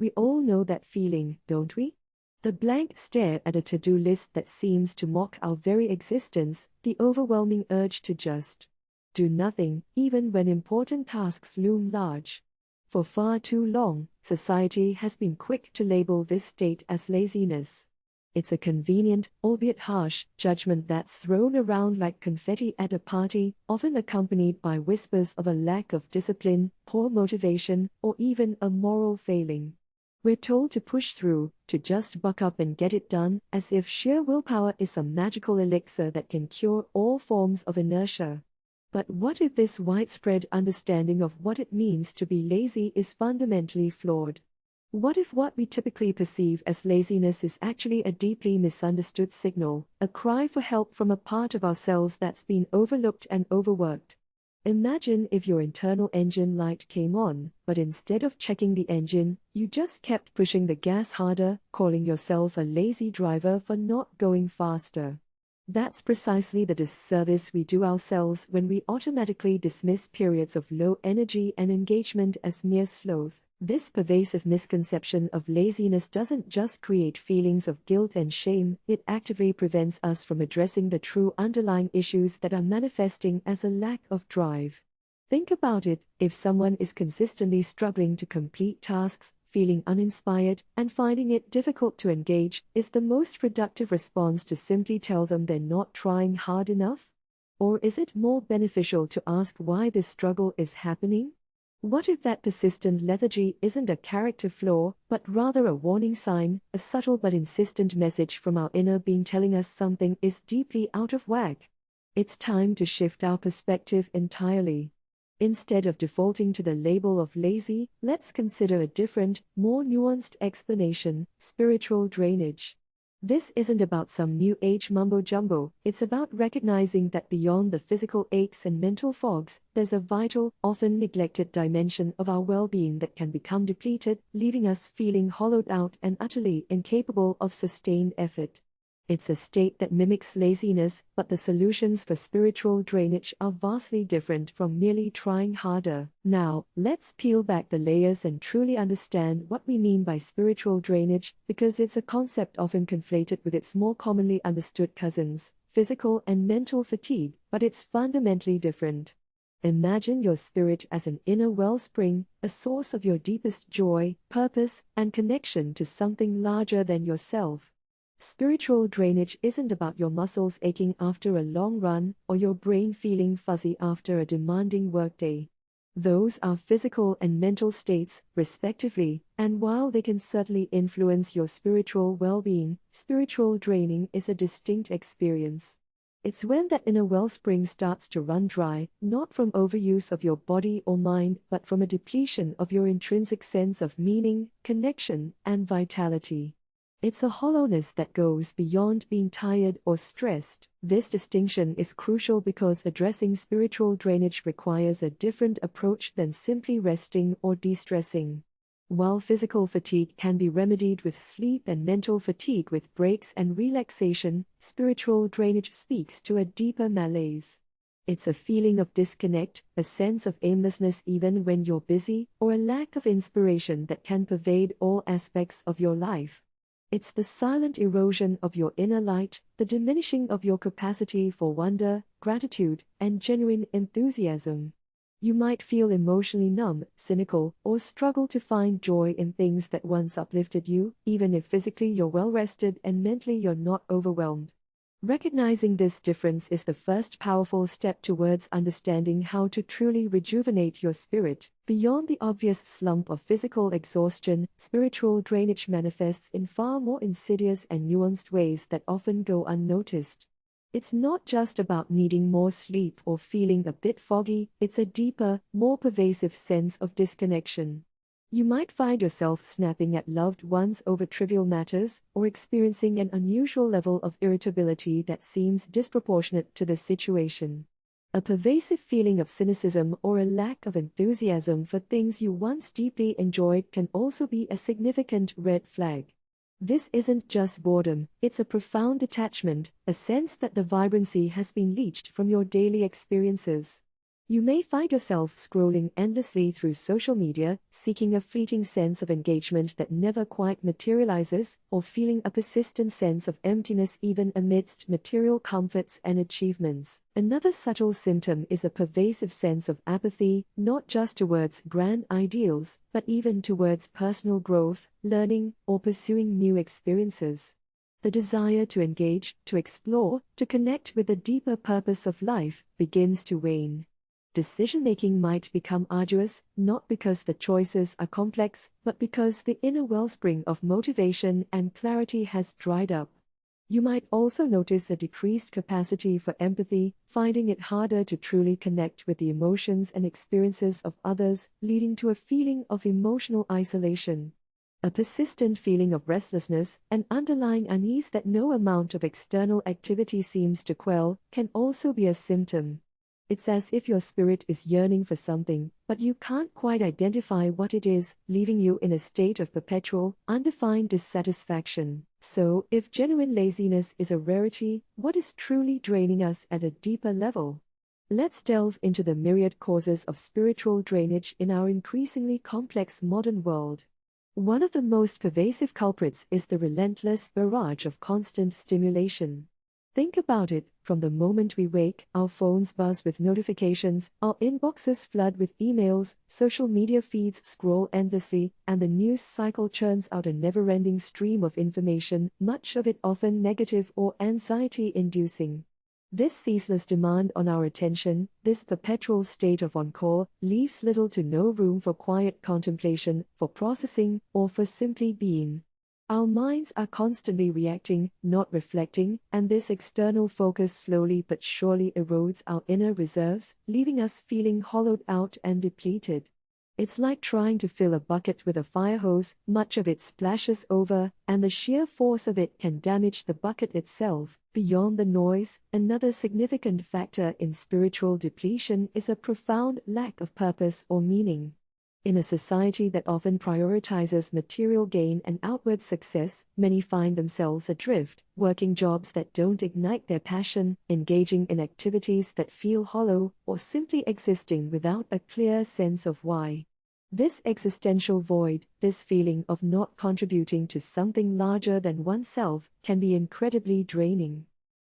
We all know that feeling, don't we? The blank stare at a to-do list that seems to mock our very existence, the overwhelming urge to just do nothing, even when important tasks loom large. For far too long, society has been quick to label this state as laziness. It's a convenient, albeit harsh, judgment that's thrown around like confetti at a party, often accompanied by whispers of a lack of discipline, poor motivation, or even a moral failing. We're told to push through, to just buck up and get it done, as if sheer willpower is some magical elixir that can cure all forms of inertia. But what if this widespread understanding of what it means to be lazy is fundamentally flawed? What if what we typically perceive as laziness is actually a deeply misunderstood signal, a cry for help from a part of ourselves that's been overlooked and overworked? Imagine if your internal engine light came on, but instead of checking the engine, you just kept pushing the gas harder, calling yourself a lazy driver for not going faster. That's precisely the disservice we do ourselves when we automatically dismiss periods of low energy and engagement as mere sloth. This pervasive misconception of laziness doesn't just create feelings of guilt and shame, it actively prevents us from addressing the true underlying issues that are manifesting as a lack of drive. Think about it: if someone is consistently struggling to complete tasks, feeling uninspired, and finding it difficult to engage, is the most productive response to simply tell them they're not trying hard enough? Or is it more beneficial to ask why this struggle is happening? What if that persistent lethargy isn't a character flaw, but rather a warning sign, a subtle but insistent message from our inner being telling us something is deeply out of whack? It's time to shift our perspective entirely. Instead of defaulting to the label of lazy, let's consider a different, more nuanced explanation: spiritual drainage. This isn't about some new age mumbo-jumbo, it's about recognizing that beyond the physical aches and mental fogs, there's a vital, often neglected dimension of our well-being that can become depleted, leaving us feeling hollowed out and utterly incapable of sustained effort. It's a state that mimics laziness, but the solutions for spiritual drainage are vastly different from merely trying harder. Now, let's peel back the layers and truly understand what we mean by spiritual drainage, because it's a concept often conflated with its more commonly understood cousins, physical and mental fatigue, but it's fundamentally different. Imagine your spirit as an inner wellspring, a source of your deepest joy, purpose, and connection to something larger than yourself. Spiritual drainage isn't about your muscles aching after a long run, or your brain feeling fuzzy after a demanding workday. Those are physical and mental states, respectively, and while they can certainly influence your spiritual well-being, spiritual draining is a distinct experience. It's when that inner wellspring starts to run dry, not from overuse of your body or mind, but from a depletion of your intrinsic sense of meaning, connection, and vitality. It's a hollowness that goes beyond being tired or stressed. This distinction is crucial because addressing spiritual drainage requires a different approach than simply resting or de-stressing. While physical fatigue can be remedied with sleep and mental fatigue with breaks and relaxation, spiritual drainage speaks to a deeper malaise. It's a feeling of disconnect, a sense of aimlessness even when you're busy, or a lack of inspiration that can pervade all aspects of your life. It's the silent erosion of your inner light, the diminishing of your capacity for wonder, gratitude, and genuine enthusiasm. You might feel emotionally numb, cynical, or struggle to find joy in things that once uplifted you, even if physically you're well rested and mentally you're not overwhelmed. Recognizing this difference is the first powerful step towards understanding how to truly rejuvenate your spirit. Beyond the obvious slump of physical exhaustion, spiritual drainage manifests in far more insidious and nuanced ways that often go unnoticed. It's not just about needing more sleep or feeling a bit foggy, it's a deeper, more pervasive sense of disconnection. You might find yourself snapping at loved ones over trivial matters, or experiencing an unusual level of irritability that seems disproportionate to the situation. A pervasive feeling of cynicism or a lack of enthusiasm for things you once deeply enjoyed can also be a significant red flag. This isn't just boredom, it's a profound detachment, a sense that the vibrancy has been leached from your daily experiences. You may find yourself scrolling endlessly through social media, seeking a fleeting sense of engagement that never quite materializes, or feeling a persistent sense of emptiness even amidst material comforts and achievements. Another subtle symptom is a pervasive sense of apathy, not just towards grand ideals, but even towards personal growth, learning, or pursuing new experiences. The desire to engage, to explore, to connect with the deeper purpose of life begins to wane. Decision-making might become arduous, not because the choices are complex, but because the inner wellspring of motivation and clarity has dried up. You might also notice a decreased capacity for empathy, finding it harder to truly connect with the emotions and experiences of others, leading to a feeling of emotional isolation. A persistent feeling of restlessness, an underlying unease that no amount of external activity seems to quell, can also be a symptom. It's as if your spirit is yearning for something, but you can't quite identify what it is, leaving you in a state of perpetual, undefined dissatisfaction. So, if genuine laziness is a rarity, what is truly draining us at a deeper level? Let's delve into the myriad causes of spiritual drainage in our increasingly complex modern world. One of the most pervasive culprits is the relentless barrage of constant stimulation. Think about it, from the moment we wake, our phones buzz with notifications, our inboxes flood with emails, social media feeds scroll endlessly, and the news cycle churns out a never-ending stream of information, much of it often negative or anxiety-inducing. This ceaseless demand on our attention, this perpetual state of on-call, leaves little to no room for quiet contemplation, for processing, or for simply being. Our minds are constantly reacting, not reflecting, and this external focus slowly but surely erodes our inner reserves, leaving us feeling hollowed out and depleted. It's like trying to fill a bucket with a fire hose, much of it splashes over, and the sheer force of it can damage the bucket itself. Beyond the noise, another significant factor in spiritual depletion is a profound lack of purpose or meaning. In a society that often prioritizes material gain and outward success, many find themselves adrift, working jobs that don't ignite their passion, engaging in activities that feel hollow, or simply existing without a clear sense of why. This existential void, this feeling of not contributing to something larger than oneself, can be incredibly draining.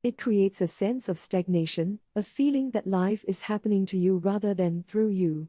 It creates a sense of stagnation, a feeling that life is happening to you rather than through you.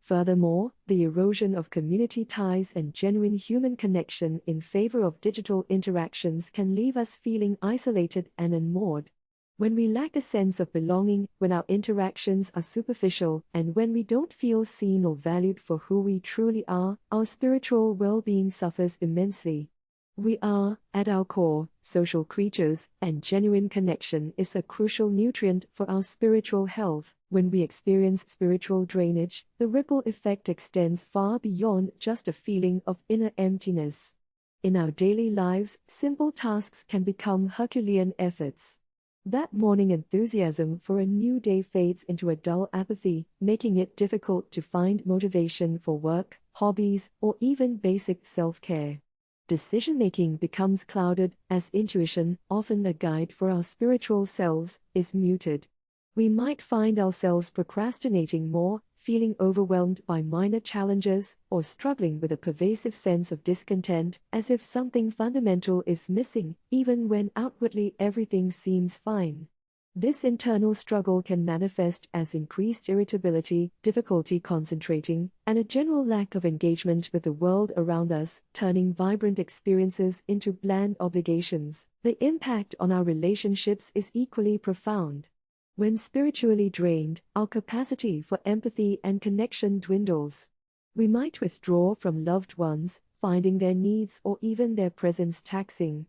Furthermore, the erosion of community ties and genuine human connection in favor of digital interactions can leave us feeling isolated and unmoored. When we lack a sense of belonging, when our interactions are superficial, and when we don't feel seen or valued for who we truly are, our spiritual well-being suffers immensely. We are, at our core, social creatures, and genuine connection is a crucial nutrient for our spiritual health. When we experience spiritual drainage, the ripple effect extends far beyond just a feeling of inner emptiness. In our daily lives, simple tasks can become Herculean efforts. That morning enthusiasm for a new day fades into a dull apathy, making it difficult to find motivation for work, hobbies, or even basic self-care. Decision-making becomes clouded as intuition, often a guide for our spiritual selves, is muted. We might find ourselves procrastinating more, feeling overwhelmed by minor challenges, or struggling with a pervasive sense of discontent, as if something fundamental is missing, even when outwardly everything seems fine. This internal struggle can manifest as increased irritability, difficulty concentrating, and a general lack of engagement with the world around us, turning vibrant experiences into bland obligations. The impact on our relationships is equally profound. When spiritually drained, our capacity for empathy and connection dwindles. We might withdraw from loved ones, finding their needs or even their presence taxing.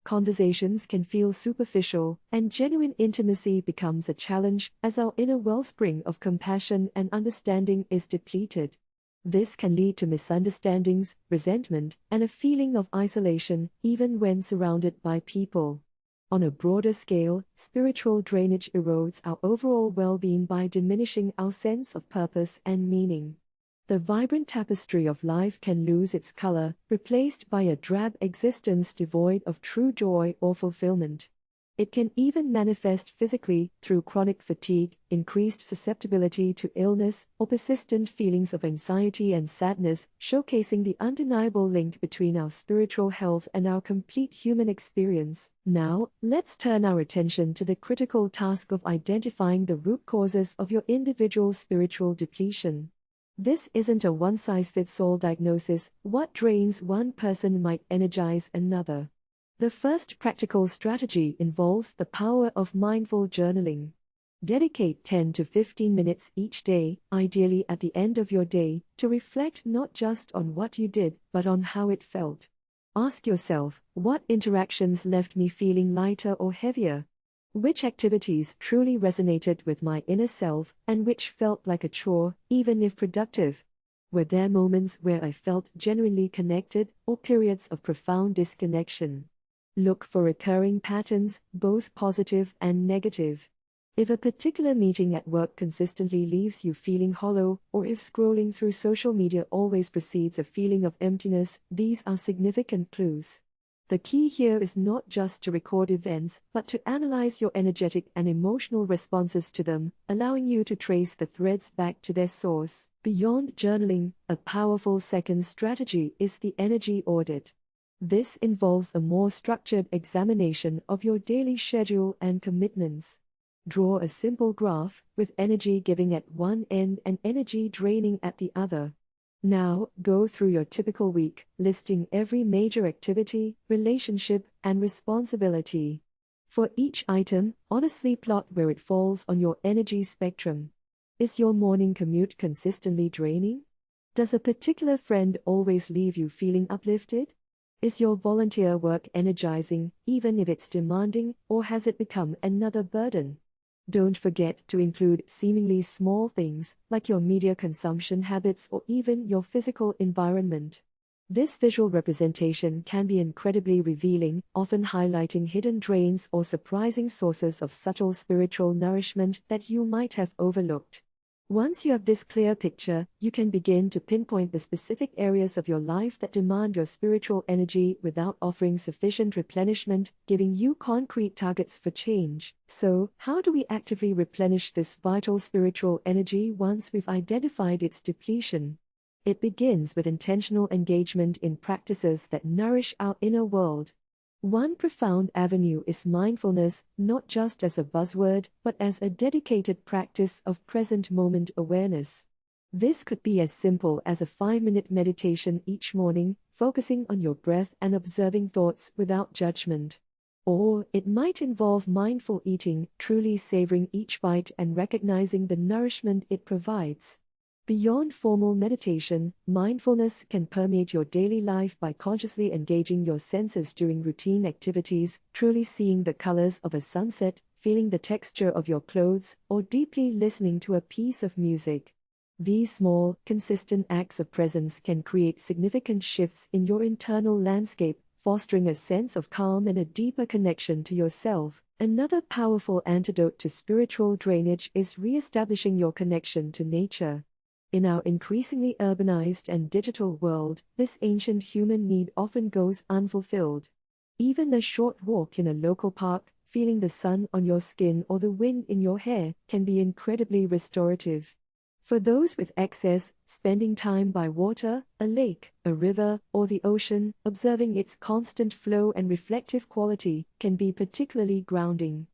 Conversations can feel superficial, and genuine intimacy becomes a challenge as our inner wellspring of compassion and understanding is depleted. This can lead to misunderstandings, resentment, and a feeling of isolation, even when surrounded by people. On a broader scale, spiritual drainage erodes our overall well-being by diminishing our sense of purpose and meaning. The vibrant tapestry of life can lose its color, replaced by a drab existence devoid of true joy or fulfillment. It can even manifest physically through chronic fatigue, increased susceptibility to illness, or persistent feelings of anxiety and sadness, showcasing the undeniable link between our spiritual health and our complete human experience. Now, let's turn our attention to the critical task of identifying the root causes of your individual spiritual depletion. This isn't a one-size-fits-all diagnosis. What drains one person might energize another. The first practical strategy involves the power of mindful journaling. Dedicate 10 to 15 minutes each day, ideally at the end of your day, to reflect not just on what you did, but on how it felt. Ask yourself, what interactions left me feeling lighter or heavier? Which activities truly resonated with my inner self, and which felt like a chore, even if productive? Were there moments where I felt genuinely connected, or periods of profound disconnection? Look for recurring patterns, both positive and negative. If a particular meeting at work consistently leaves you feeling hollow, or if scrolling through social media always precedes a feeling of emptiness, these are significant clues. The key here is not just to record events, but to analyze your energetic and emotional responses to them, allowing you to trace the threads back to their source. Beyond journaling, a powerful second strategy is the energy audit. This involves a more structured examination of your daily schedule and commitments. Draw a simple graph, with energy giving at one end and energy draining at the other. Now, go through your typical week, listing every major activity, relationship, and responsibility. For each item, honestly plot where it falls on your energy spectrum. Is your morning commute consistently draining? Does a particular friend always leave you feeling uplifted? Is your volunteer work energizing, even if it's demanding, or has it become another burden? Don't forget to include seemingly small things, like your media consumption habits or even your physical environment. This visual representation can be incredibly revealing, often highlighting hidden drains or surprising sources of subtle spiritual nourishment that you might have overlooked. Once you have this clear picture, you can begin to pinpoint the specific areas of your life that demand your spiritual energy without offering sufficient replenishment, giving you concrete targets for change. So, how do we actively replenish this vital spiritual energy once we've identified its depletion? It begins with intentional engagement in practices that nourish our inner world. One profound avenue is mindfulness, not just as a buzzword, but as a dedicated practice of present moment awareness. This could be as simple as a 5-minute meditation each morning, focusing on your breath and observing thoughts without judgment. Or it might involve mindful eating, truly savoring each bite and recognizing the nourishment it provides. Beyond formal meditation, mindfulness can permeate your daily life by consciously engaging your senses during routine activities, truly seeing the colors of a sunset, feeling the texture of your clothes, or deeply listening to a piece of music. These small, consistent acts of presence can create significant shifts in your internal landscape, fostering a sense of calm and a deeper connection to yourself. Another powerful antidote to spiritual drainage is re-establishing your connection to nature. In our increasingly urbanized and digital world, this ancient human need often goes unfulfilled. Even a short walk in a local park, feeling the sun on your skin or the wind in your hair, can be incredibly restorative. For those with access, spending time by water, a lake, a river, or the ocean, observing its constant flow and reflective quality, can be particularly grounding.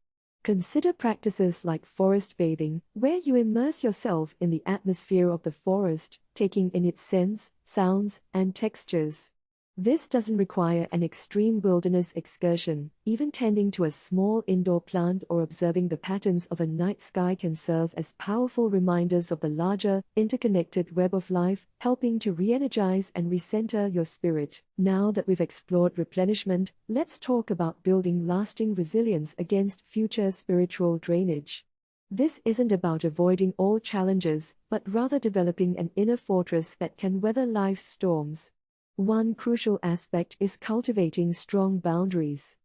Consider practices like forest bathing, where you immerse yourself in the atmosphere of the forest, taking in its scents, sounds, and textures. This doesn't require an extreme wilderness excursion. Even tending to a small indoor plant or observing the patterns of a night sky can serve as powerful reminders of the larger, interconnected web of life, helping to re-energize and recenter your spirit. Now that we've explored replenishment, let's talk about building lasting resilience against future spiritual drainage. This isn't about avoiding all challenges, but rather developing an inner fortress that can weather life's storms. One crucial aspect is cultivating strong boundaries.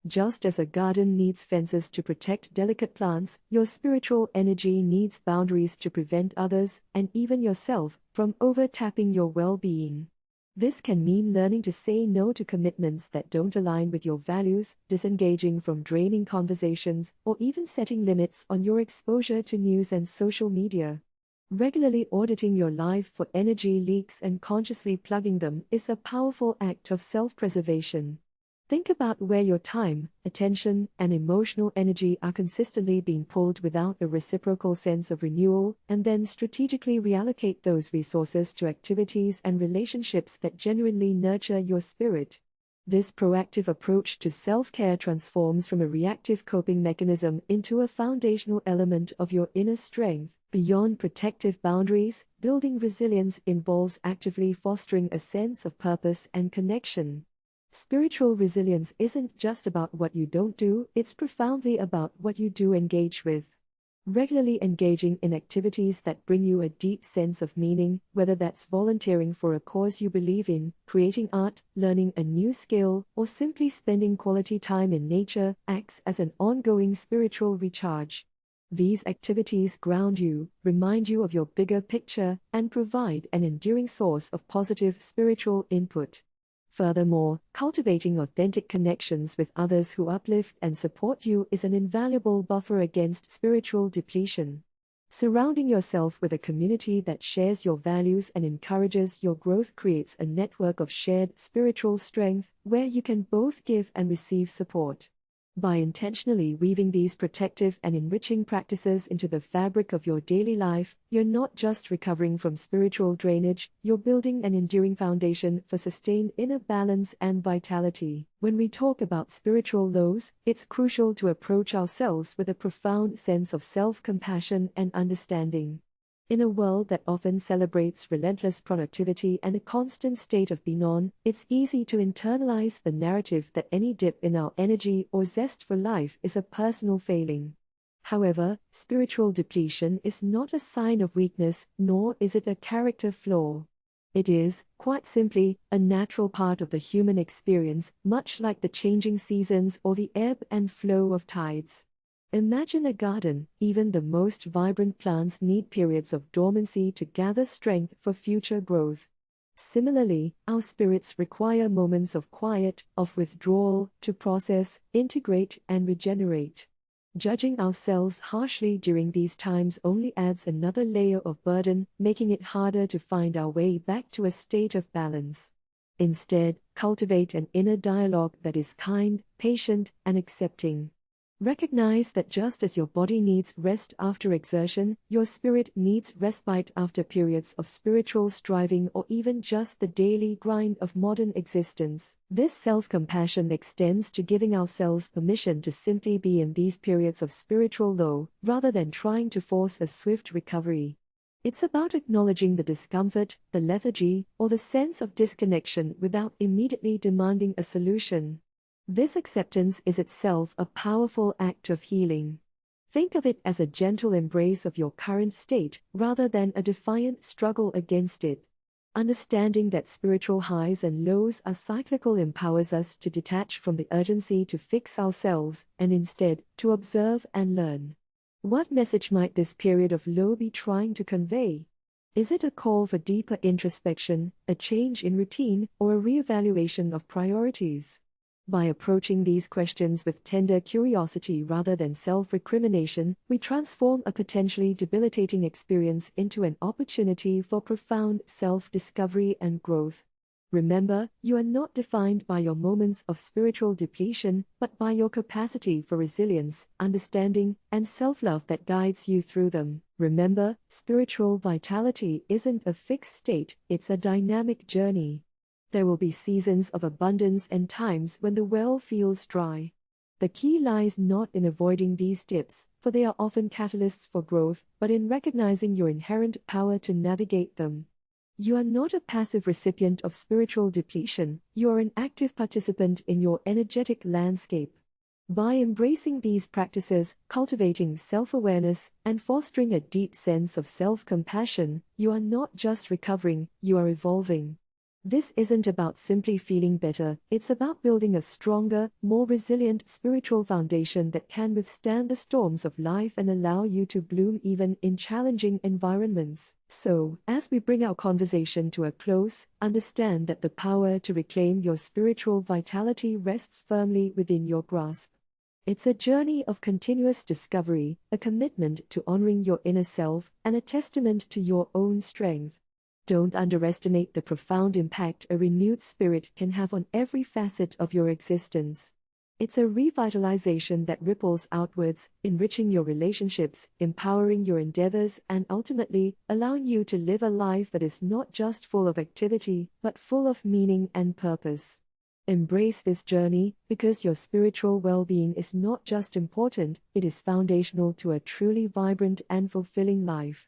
Just as a garden needs fences to protect delicate plants, your spiritual energy needs boundaries to prevent others, and even yourself, from overtapping your well-being. This can mean learning to say no to commitments that don't align with your values, disengaging from draining conversations, or even setting limits on your exposure to news and social media. Regularly auditing your life for energy leaks and consciously plugging them is a powerful act of self-preservation. Think about where your time, attention, and emotional energy are consistently being pulled without a reciprocal sense of renewal, and then strategically reallocate those resources to activities and relationships that genuinely nurture your spirit. This proactive approach to self-care transforms from a reactive coping mechanism into a foundational element of your inner strength. Beyond protective boundaries, building resilience involves actively fostering a sense of purpose and connection. Spiritual resilience isn't just about what you don't do, it's profoundly about what you do engage with. Regularly engaging in activities that bring you a deep sense of meaning, whether that's volunteering for a cause you believe in, creating art, learning a new skill, or simply spending quality time in nature, acts as an ongoing spiritual recharge. These activities ground you, remind you of your bigger picture, and provide an enduring source of positive spiritual input. Furthermore, cultivating authentic connections with others who uplift and support you is an invaluable buffer against spiritual depletion. Surrounding yourself with a community that shares your values and encourages your growth creates a network of shared spiritual strength where you can both give and receive support. By intentionally weaving these protective and enriching practices into the fabric of your daily life, you're not just recovering from spiritual drainage, you're building an enduring foundation for sustained inner balance and vitality. When we talk about spiritual lows, it's crucial to approach ourselves with a profound sense of self-compassion and understanding. In a world that often celebrates relentless productivity and a constant state of being on, it's easy to internalize the narrative that any dip in our energy or zest for life is a personal failing. However, spiritual depletion is not a sign of weakness, nor is it a character flaw. It is, quite simply, a natural part of the human experience, much like the changing seasons or the ebb and flow of tides. Imagine a garden. Even the most vibrant plants need periods of dormancy to gather strength for future growth. Similarly, our spirits require moments of quiet, of withdrawal, to process, integrate, and regenerate. Judging ourselves harshly during these times only adds another layer of burden, making it harder to find our way back to a state of balance. Instead, cultivate an inner dialogue that is kind, patient, and accepting. Recognize that just as your body needs rest after exertion, your spirit needs respite after periods of spiritual striving or even just the daily grind of modern existence. This self-compassion extends to giving ourselves permission to simply be in these periods of spiritual low, rather than trying to force a swift recovery. It's about acknowledging the discomfort, the lethargy, or the sense of disconnection without immediately demanding a solution. This acceptance is itself a powerful act of healing. Think of it as a gentle embrace of your current state, rather than a defiant struggle against it. Understanding that spiritual highs and lows are cyclical empowers us to detach from the urgency to fix ourselves, and instead, to observe and learn. What message might this period of low be trying to convey? Is it a call for deeper introspection, a change in routine, or a reevaluation of priorities? By approaching these questions with tender curiosity rather than self-recrimination, we transform a potentially debilitating experience into an opportunity for profound self-discovery and growth. Remember, you are not defined by your moments of spiritual depletion, but by your capacity for resilience, understanding, and self-love that guides you through them. Remember, spiritual vitality isn't a fixed state, it's a dynamic journey. There will be seasons of abundance and times when the well feels dry. The key lies not in avoiding these dips, for they are often catalysts for growth, but in recognizing your inherent power to navigate them. You are not a passive recipient of spiritual depletion, you are an active participant in your energetic landscape. By embracing these practices, cultivating self-awareness, and fostering a deep sense of self-compassion, you are not just recovering, you are evolving. This isn't about simply feeling better, it's about building a stronger, more resilient spiritual foundation that can withstand the storms of life and allow you to bloom even in challenging environments. So, as we bring our conversation to a close, understand that the power to reclaim your spiritual vitality rests firmly within your grasp. It's a journey of continuous discovery, a commitment to honoring your inner self, and a testament to your own strength. Don't underestimate the profound impact a renewed spirit can have on every facet of your existence. It's a revitalization that ripples outwards, enriching your relationships, empowering your endeavors, and ultimately, allowing you to live a life that is not just full of activity, but full of meaning and purpose. Embrace this journey, because your spiritual well-being is not just important, it is foundational to a truly vibrant and fulfilling life.